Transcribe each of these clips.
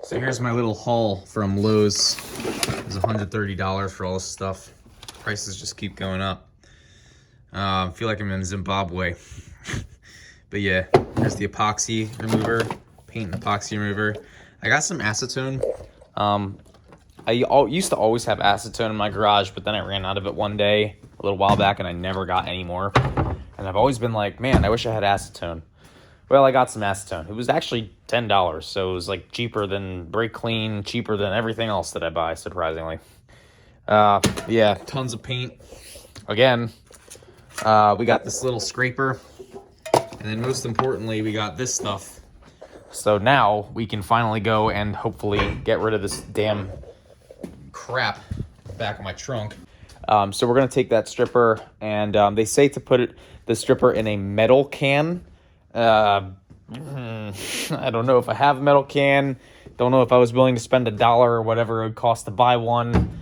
So here's my little haul from Lowe's. It was $130 for all this stuff. Prices just keep going up. I feel like I'm in Zimbabwe. But yeah, there's the epoxy remover, paint and epoxy remover. I got some acetone. I used to always have acetone in my garage, but then I ran out of it one day a little while back and I never got any more. And I've always been like, man, I wish I had acetone. Well, I got some acetone. It was actually $10, so it was like cheaper than Brake Clean, cheaper than everything else that I buy, surprisingly. Yeah, tons of paint. Again, we got this little scraper, and then most importantly, we got this stuff. So now we can finally go and hopefully get rid of this damn crap back of my trunk. So we're gonna take that stripper, and they say to put the stripper in a metal can. I don't know if I have a metal can. Don't know if I was willing to spend $1 or whatever it would cost to buy one.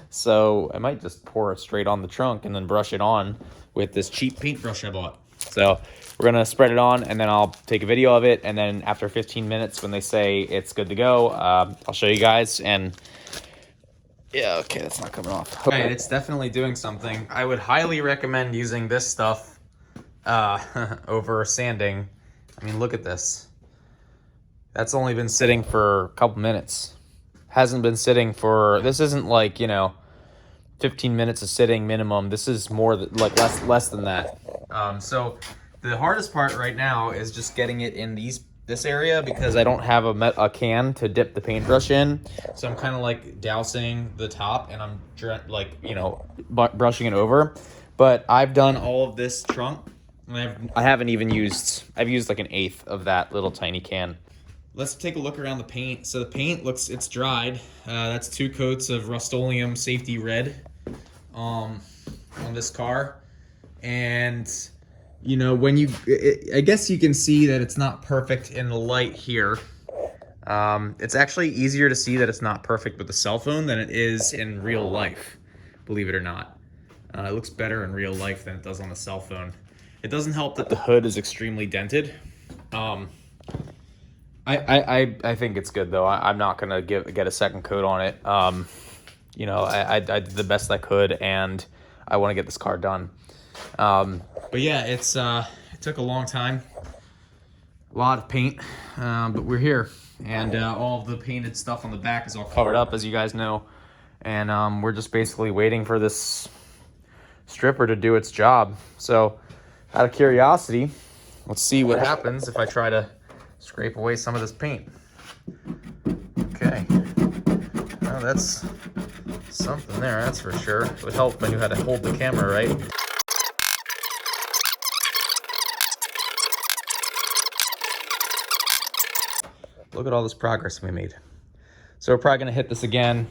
So I might just pour it straight on the trunk and then brush it on with this cheap paintbrush I bought. So we're gonna spread it on, and then I'll take a video of it, and then after 15 minutes when they say it's good to go, I'll show you guys. And yeah, okay, that's not coming off. Okay, it's definitely doing something. I would highly recommend using this stuff over sanding. I mean, look at this. That's only been sitting for a couple minutes. Hasn't been sitting for, this isn't like, 15 minutes of sitting minimum. This is more like less than that. So the hardest part right now is just getting it in this area, because I don't have a can to dip the paintbrush in. So I'm kind of like dousing the top, and I'm like, brushing it over. But I've done all of this trunk, and I haven't even used, I've used like 1/8 of that little tiny can. Let's take a look around the paint. So the paint it's dried. That's 2 coats of Rust-Oleum Safety Red on this car. And I guess you can see that it's not perfect in the light here. It's actually easier to see that it's not perfect with the cell phone than it is in real life, believe it or not. It looks better in real life than it does on the cell phone. It doesn't help that the hood is extremely dented. I think it's good though. I'm not gonna get a second coat on it. I did the best I could, and I want to get this car done. But yeah, it took a long time, a lot of paint, but we're here, and all of the painted stuff on the back is all covered up, as you guys know, and we're just basically waiting for this stripper to do its job. So out of curiosity, let's see what happens if I try to scrape away some of this paint. Okay, well, that's something there, that's for sure. It would help if I knew how to hold the camera right. Look at all this progress we made. So we're probably gonna hit this again.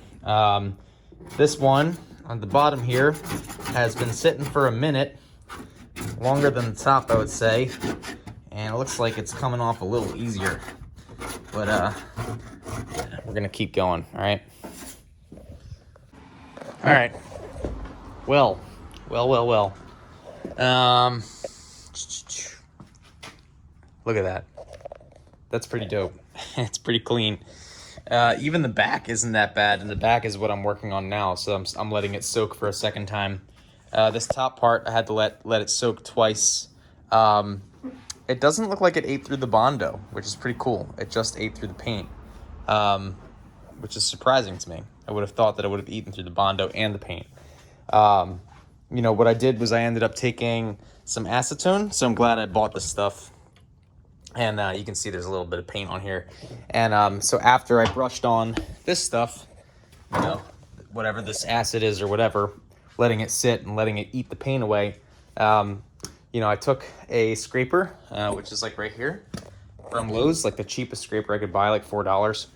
This one on the bottom here has been sitting for a minute, longer than the top, I would say. And it looks like it's coming off a little easier. But we're gonna keep going, all right? All right. Well. Look at that. That's pretty dope. It's pretty clean. Even the back isn't that bad, and the back is what I'm working on now, so I'm letting it soak for a second time. This top part, I had to let it soak twice. It doesn't look like it ate through the Bondo, which is pretty cool. It just ate through the paint, which is surprising to me. I would have thought that it would have eaten through the Bondo and the paint. What I did was I ended up taking some acetone, so I'm glad I bought this stuff. And you can see there's a little bit of paint on here. And so after I brushed on this stuff, whatever this acid is or whatever, letting it sit and letting it eat the paint away, I took a scraper, which is like right here from Lowe's, like the cheapest scraper I could buy, like $4.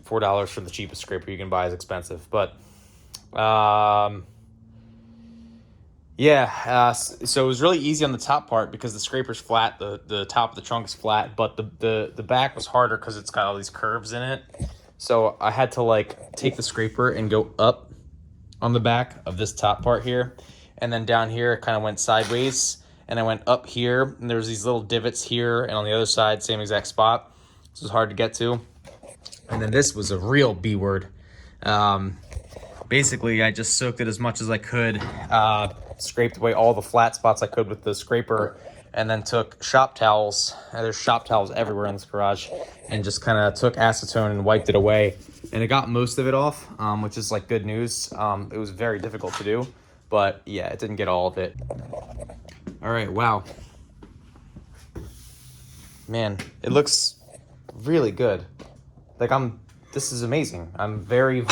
$4 for the cheapest scraper you can buy is expensive. But so it was really easy on the top part because the scraper's flat, the top of the trunk is flat, but the back was harder because it's got all these curves in it. So I had to like take the scraper and go up on the back of this top part here, and then down here it kind of went sideways, and I went up here, and there's these little divots here, and on the other side, same exact spot. This was hard to get to. And then this was a real B word. Basically, I just soaked it as much as I could, scraped away all the flat spots I could with the scraper, and then took shop towels. There's shop towels everywhere in this garage, and just kind of took acetone and wiped it away. And it got most of it off, which is like good news. It was very difficult to do, but yeah, it didn't get all of it. All right, wow. Man, it looks really good. Like this is amazing. I'm very,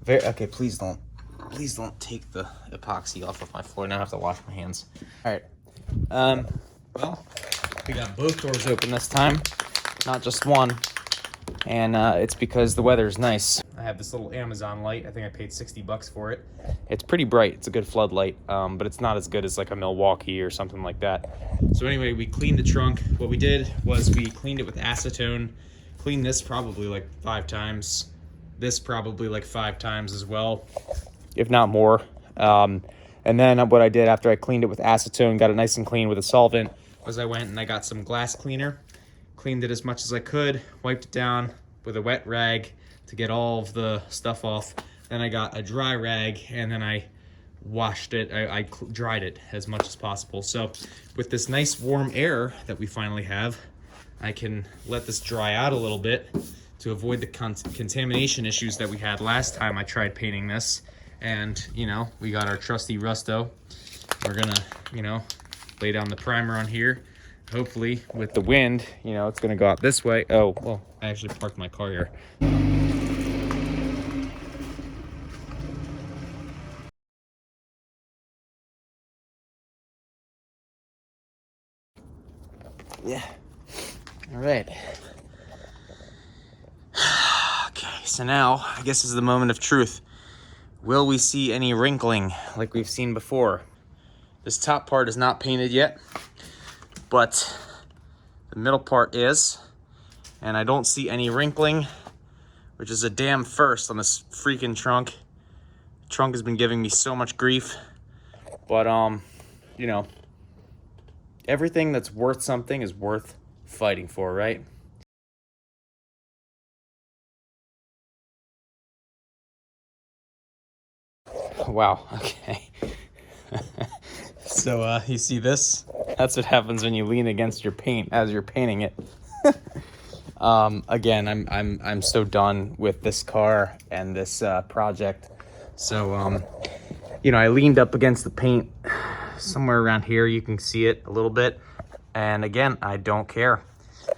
okay, please don't take the epoxy off of my floor. Now I have to wash my hands. All right. Well, we got both doors open this time, not just one. And it's because the weather is nice. I have this little Amazon light. I think I paid $60 for it. It's pretty bright. It's a good floodlight, but it's not as good as like a Milwaukee or something like that. So anyway, we cleaned the trunk. What we did was we cleaned it with acetone. Cleaned this probably like 5 times. This probably like 5 times as well, if not more. And then what I did after I cleaned it with acetone, got it nice and clean with a solvent, was I went and I got some glass cleaner, cleaned it as much as I could, wiped it down with a wet rag to get all of the stuff off. Then I got a dry rag, and then I washed it. I dried it as much as possible. So with this nice warm air that we finally have, I can let this dry out a little bit to avoid the contamination issues that we had last time I tried painting this. And, you know, we got our trusty Rusto. We're gonna, you know, lay down the primer on here. Hopefully, with the wind, you know, it's gonna go out this way. Oh, well, I actually parked my car here. Yeah. All right. Okay, so now I guess is the moment of truth. Will we see any wrinkling like we've seen before? This top part is not painted yet, but the middle part is, and I don't see any wrinkling, which is a damn first on this freaking trunk. The trunk has been giving me so much grief, but you know, everything that's worth something is worth fighting for, right? Wow, okay. So you see this? That's what happens when you lean against your paint as you're painting it. Again, I'm so done with this car and this project. So you know, I leaned up against the paint somewhere around here. You can see it a little bit. And again, I don't care.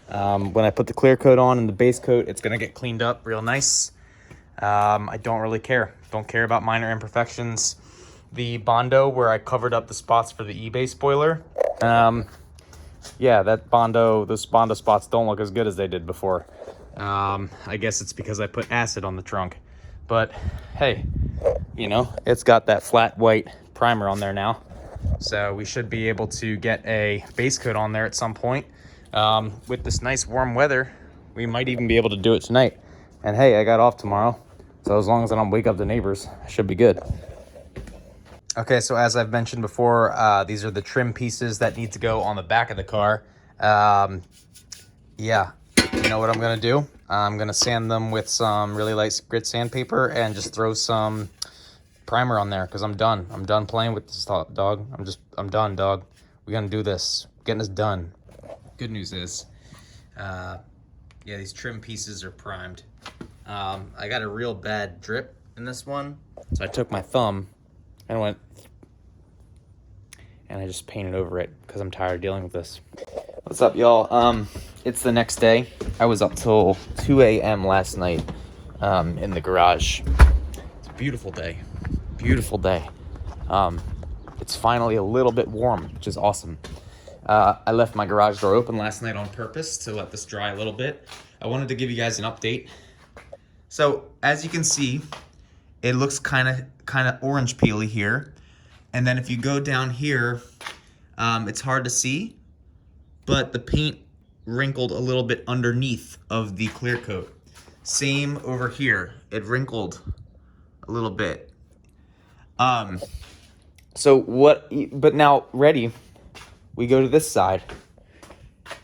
When I put the clear coat on and the base coat, it's gonna get cleaned up real nice. I don't really care. Don't care about minor imperfections. The Bondo, where I covered up the spots for the eBay spoiler, yeah, that Bondo, those Bondo spots don't look as good as they did before. I guess it's because I put acid on the trunk. But hey, you know, it's got that flat white primer on there now. So we should be able to get a base coat on there at some point. With this nice warm weather, we might even be able to do it tonight. And hey, I got off tomorrow, so as long as I don't wake up the neighbors, I should be good. Okay, so as I've mentioned before, these are the trim pieces that need to go on the back of the car. Yeah, you know what I'm gonna do? I'm gonna sand them with some really light grit sandpaper and just throw some primer on there, because I'm done. I'm done playing with this dog. I'm done, dog. We're gonna do this. Getting this done. Good news is, yeah, these trim pieces are primed. I got a real bad drip in this one, so I took my thumb and went, and I just painted over it because I'm tired of dealing with this. What's up, y'all? It's the next day. I was up till 2 a.m. last night in the garage. It's a beautiful day. Beautiful day. It's finally a little bit warm, which is awesome. I left my garage door open last night on purpose to let this dry a little bit. I wanted to give you guys an update. So as you can see, it looks kind of orange peely here. And then if you go down here, it's hard to see, but the paint wrinkled a little bit underneath of the clear coat. Same over here, it wrinkled a little bit. So what, but now ready, we go to this side.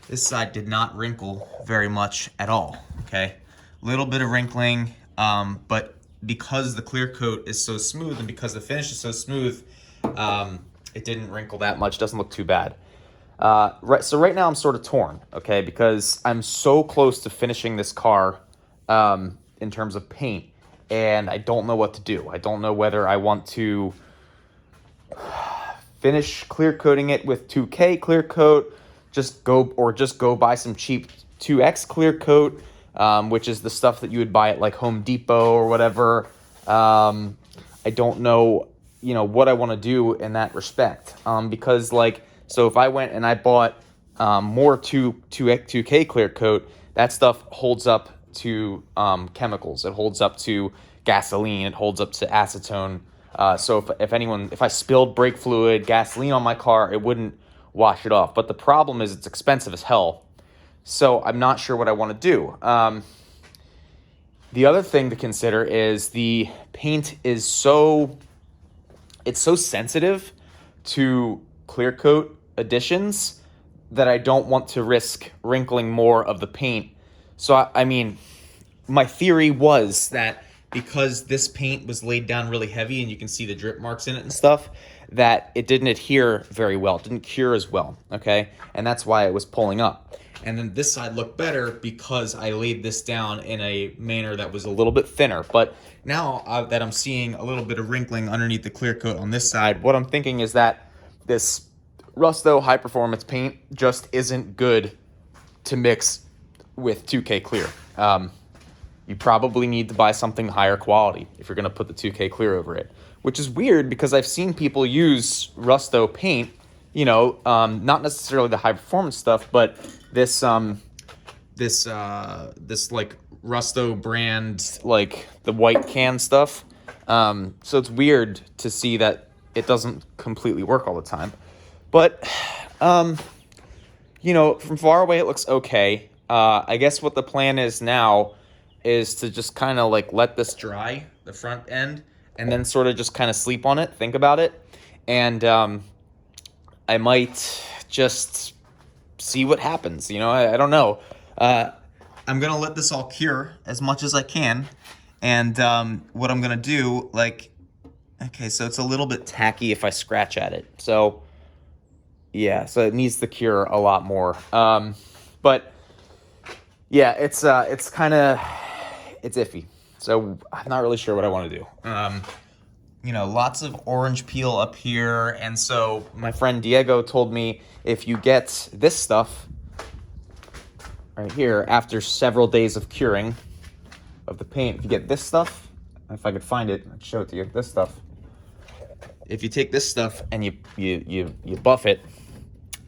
This side did not wrinkle very much at all, okay? Little bit of wrinkling, but because the clear coat is so smooth and because the finish is so smooth, it didn't wrinkle that much. Doesn't look too bad. So right now I'm sort of torn, okay? Because I'm so close to finishing this car in terms of paint, and I don't know what to do. I don't know whether I want to finish clear coating it with 2K clear coat, just go buy some cheap 2X clear coat, which is the stuff that you would buy at like Home Depot or whatever. I don't know, what I want to do in that respect. Because so if I went and I bought more 2K clear coat, that stuff holds up to chemicals. It holds up to gasoline. It holds up to acetone. So if I spilled brake fluid, gasoline on my car, it wouldn't wash it off. But the problem is it's expensive as hell. So I'm not sure what I want to do. The other thing to consider is the paint is so sensitive to clear coat additions that I don't want to risk wrinkling more of the paint. So I mean, my theory was that because this paint was laid down really heavy and you can see the drip marks in it and stuff, that it didn't adhere very well. It didn't cure as well, okay? And that's why it was pulling up. And then this side looked better because I laid this down in a manner that was a little bit thinner. But now that I'm seeing a little bit of wrinkling underneath the clear coat on this side, what I'm thinking is that this Rusto high performance paint just isn't good to mix with 2K clear. You probably need to buy something higher quality if you're going to put the 2K clear over it, which is weird because I've seen people use Rusto paint, not necessarily the high performance stuff, but this like Rusto brand, like the white can stuff. So it's weird to see that it doesn't completely work all the time. But, from far away it looks okay. I guess what the plan is now is to just kind of like let this dry, the front end, and then sort of just kind of sleep on it, think about it. And I might just see what happens, I don't know. I'm going to let this all cure as much as I can. And what I'm going to do, okay, so it's a little bit tacky if I scratch at it. So, yeah, so it needs to cure a lot more. But, yeah, it's iffy. So I'm not really sure what I want to do. Lots of orange peel up here. And so my friend Diego told me if you get this stuff right here, after several days of curing of the paint, if you get this stuff, if I could find it, I'd show it to you, this stuff. If you take this stuff and you buff it,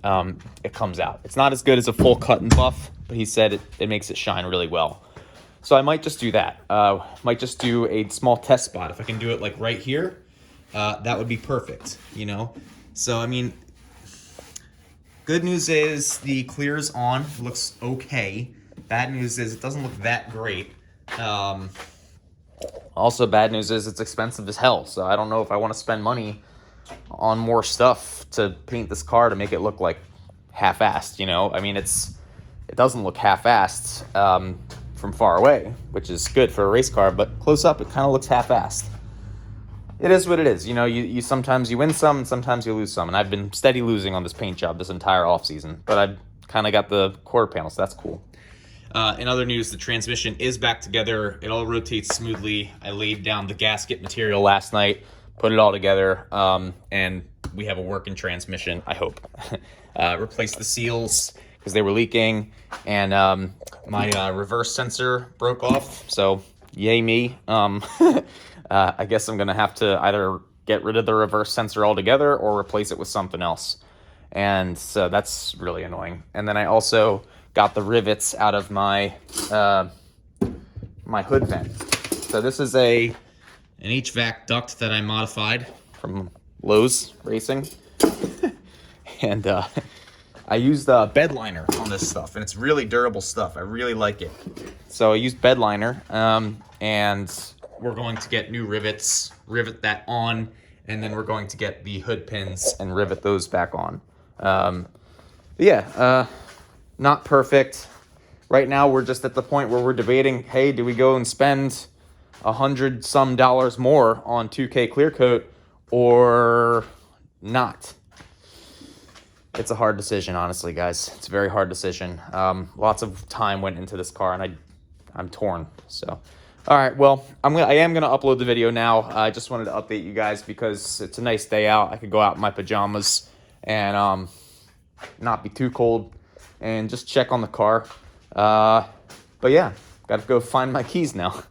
it comes out. It's not as good as a full cut and buff, but he said it makes it shine really well. So I might just do that. Might just do a small test spot. If I can do it like right here, that would be perfect, So, I mean, good news is the clear's on. It looks okay. Bad news is it doesn't look that great. Also, bad news is it's expensive as hell. So I don't know if I want to spend money on more stuff to paint this car to make it look like half-assed, I mean, it doesn't look half-assed from far away, which is good for a race car, but close up, it kind of looks half-assed. It is what it is. You sometimes you win some and sometimes you lose some, and I've been steady losing on this paint job this entire off-season, but I've kind of got the quarter panel, so that's cool. In other news, the transmission is back together. It all rotates smoothly. I laid down the gasket material last night, put it all together, and we have a working transmission, I hope. Replaced the seals because they were leaking, and my reverse sensor broke off, so yay me. I guess I'm going to have to either get rid of the reverse sensor altogether or replace it with something else. And so that's really annoying. And then I also got the rivets out of my my hood vent. So this is an HVAC duct that I modified from Lowe's Racing. And I used a bed liner on this stuff, and it's really durable stuff. I really like it. So I used bed liner, and we're going to get new rivets, rivet that on, and then we're going to get the hood pins and rivet those back on. Not perfect. Right now, we're just at the point where we're debating, hey, do we go and spend $100 some more on 2K clear coat or not? It's a hard decision, honestly, guys. It's a very hard decision. Lots of time went into this car, and I'm torn. So, all right, well, I am gonna upload the video now. I just wanted to update you guys because it's a nice day out. I could go out in my pajamas and not be too cold and just check on the car. But yeah, got to go find my keys now.